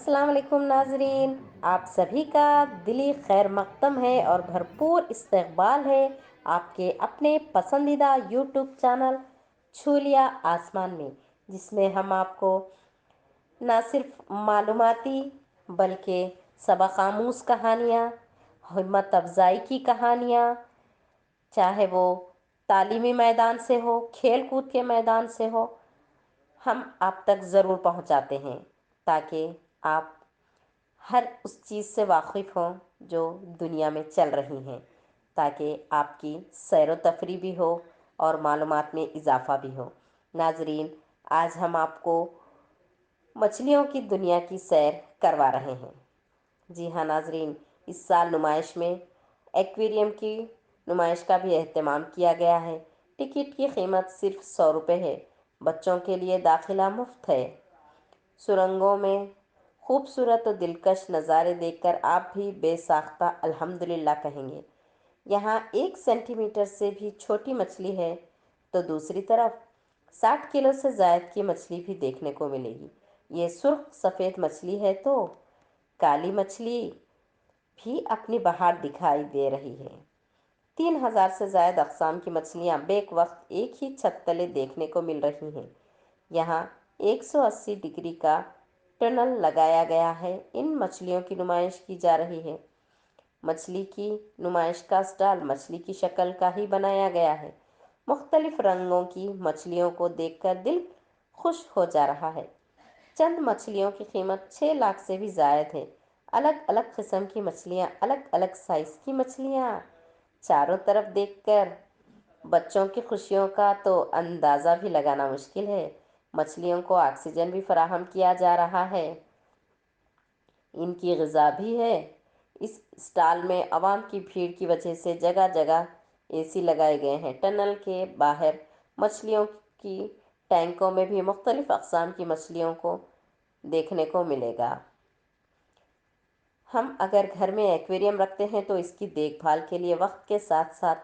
السلام علیکم ناظرین، آپ سبھی کا دلی خیر مقدم ہے اور بھرپور استقبال ہے آپ کے اپنے پسندیدہ یوٹیوب چینل چھو لیا آسمان میں، جس میں ہم آپ کو نہ صرف معلوماتی بلکہ سبق آموز کہانیاں، ہمت افزائی کی کہانیاں، چاہے وہ تعلیمی میدان سے ہو، کھیل کود کے میدان سے ہو، ہم آپ تک ضرور پہنچاتے ہیں تاکہ آپ ہر اس چیز سے واقف ہوں جو دنیا میں چل رہی ہیں، تاکہ آپ کی سیر و تفریح بھی ہو اور معلومات میں اضافہ بھی ہو۔ ناظرین، آج ہم آپ کو مچھلیوں کی دنیا کی سیر کروا رہے ہیں۔ جی ہاں ناظرین، اس سال نمائش میں ایکویریم کی نمائش کا بھی اہتمام کیا گیا ہے۔ ٹکٹ کی قیمت صرف 100 روپے ہے۔ بچوں کے لیے داخلہ مفت ہے۔ سرنگوں میں خوبصورت و دلکش نظارے دیکھ کر آپ بھی بے ساختہ الحمدللہ کہیں گے۔ یہاں 1 سینٹی میٹر سے بھی چھوٹی مچھلی ہے تو دوسری طرف 60 کلو سے زائد کی مچھلی بھی دیکھنے کو ملے گی۔ یہ سرخ سفید مچھلی ہے تو کالی مچھلی بھی اپنی بہار دکھائی دے رہی ہے۔ 3000 سے زائد اقسام کی مچھلیاں بیک وقت ایک ہی چھت تلے دیکھنے کو مل رہی ہیں۔ یہاں 180 ڈگری کا ٹنل لگایا گیا ہے۔ ان مچھلیوں کی نمائش کی جا رہی ہے۔ مچھلی کی نمائش کا اسٹال مچھلی کی شکل کا ہی بنایا گیا ہے۔ مختلف رنگوں کی مچھلیوں کو دیکھ کر دل خوش ہو جا رہا ہے۔ چند مچھلیوں کی قیمت 6 لاکھ سے بھی زائد ہے۔ الگ الگ قسم کی مچھلیاں، الگ الگ سائز کی مچھلیاں، چاروں طرف دیکھ کر بچوں کی خوشیوں کا تو اندازہ بھی لگانا مشکل ہے۔ مچھلیوں کو آکسیجن بھی فراہم کیا جا رہا ہے، ان کی غذا بھی ہے۔ اس اسٹال میں عوام کی بھیڑ کی وجہ سے جگہ جگہ اے سی لگائے گئے ہیں۔ ٹنل کے باہر مچھلیوں کی ٹینکوں میں بھی مختلف اقسام کی مچھلیوں کو دیکھنے کو ملے گا۔ ہم اگر گھر میں ایکویریم رکھتے ہیں تو اس کی دیکھ بھال کے لیے وقت کے ساتھ ساتھ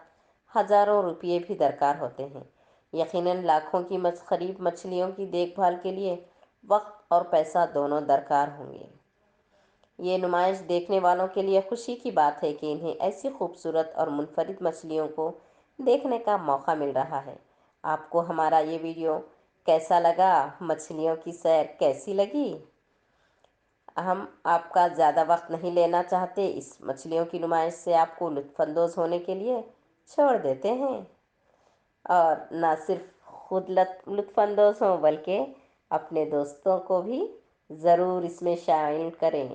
ہزاروں روپے بھی درکار ہوتے ہیں۔ یقیناً لاکھوں کی قریب مچھلیوں کی دیکھ بھال کے لیے وقت اور پیسہ دونوں درکار ہوں گے۔ یہ نمائش دیکھنے والوں کے لیے خوشی کی بات ہے کہ انہیں ایسی خوبصورت اور منفرد مچھلیوں کو دیکھنے کا موقع مل رہا ہے۔ آپ کو ہمارا یہ ویڈیو کیسا لگا؟ مچھلیوں کی سیر کیسی لگی؟ ہم آپ کا زیادہ وقت نہیں لینا چاہتے، اس مچھلیوں کی نمائش سے آپ کو لطف اندوز ہونے کے لیے چھوڑ دیتے ہیں، اور نہ صرف خود لطف اندوز ہوں بلکہ اپنے دوستوں کو بھی ضرور اس میں شامل کریں۔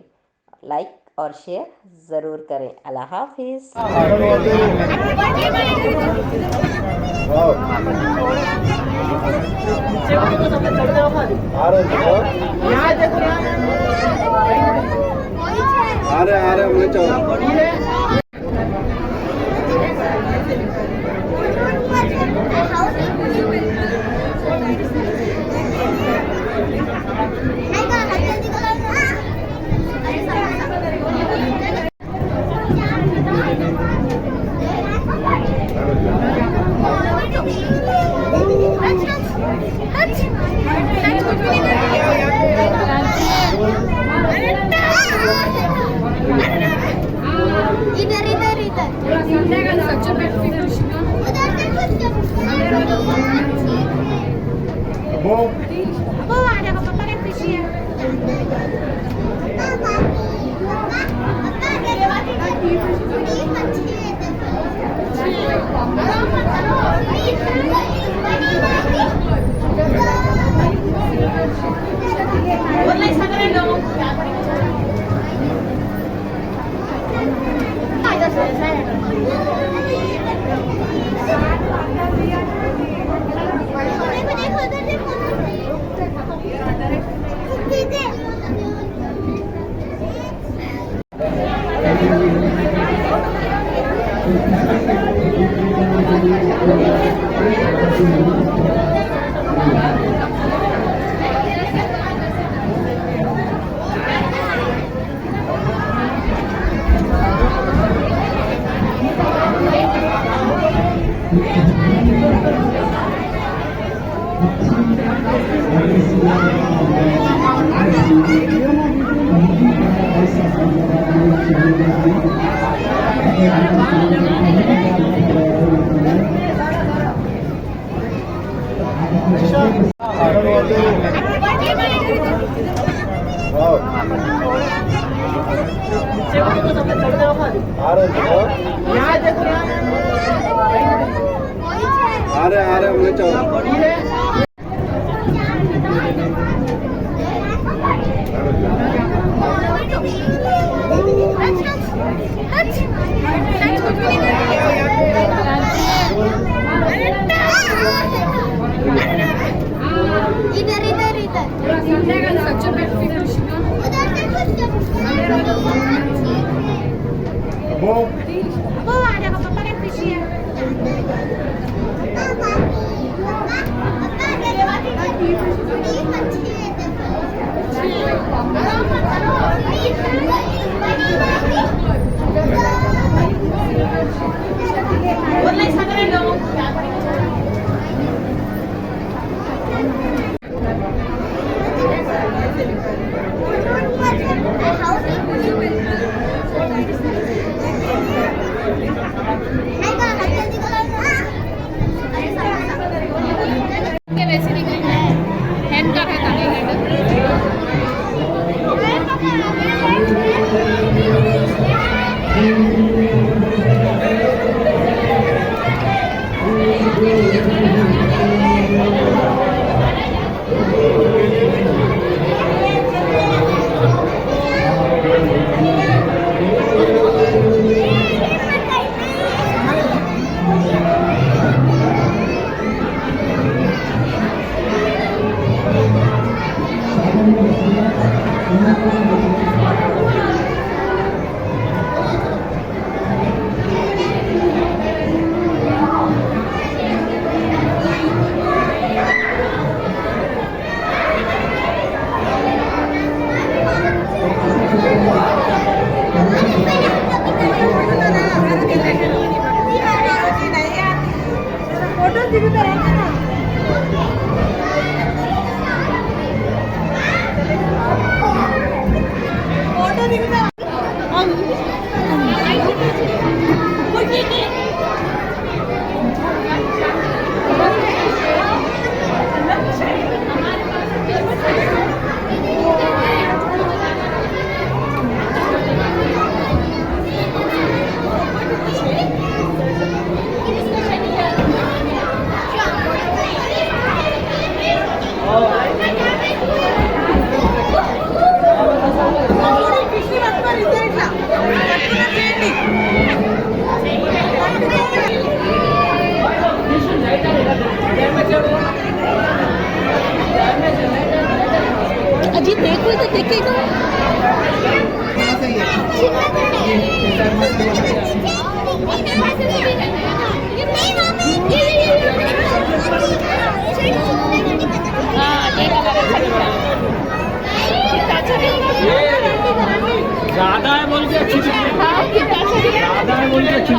لائک اور شیئر ضرور کریں۔ اللہ حافظ۔ Ada kapal fishy. आ रहे हमने चलो इधर इधर वो आ जाएगा पापा के पीछे है वैसे दिख रही है हैंड का है ताले फोटो दिखता रहता ना फोटो दिखता अजी देखो तो देखेगा ज्यादा है बोल के अच्छी ज्यादा है बोल के अच्छी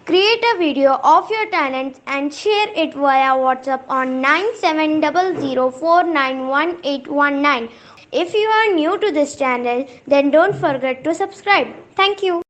Create a video of your talents and share it via WhatsApp on 9700491819. If you are new to this channel, then don't forget to subscribe. Thank you.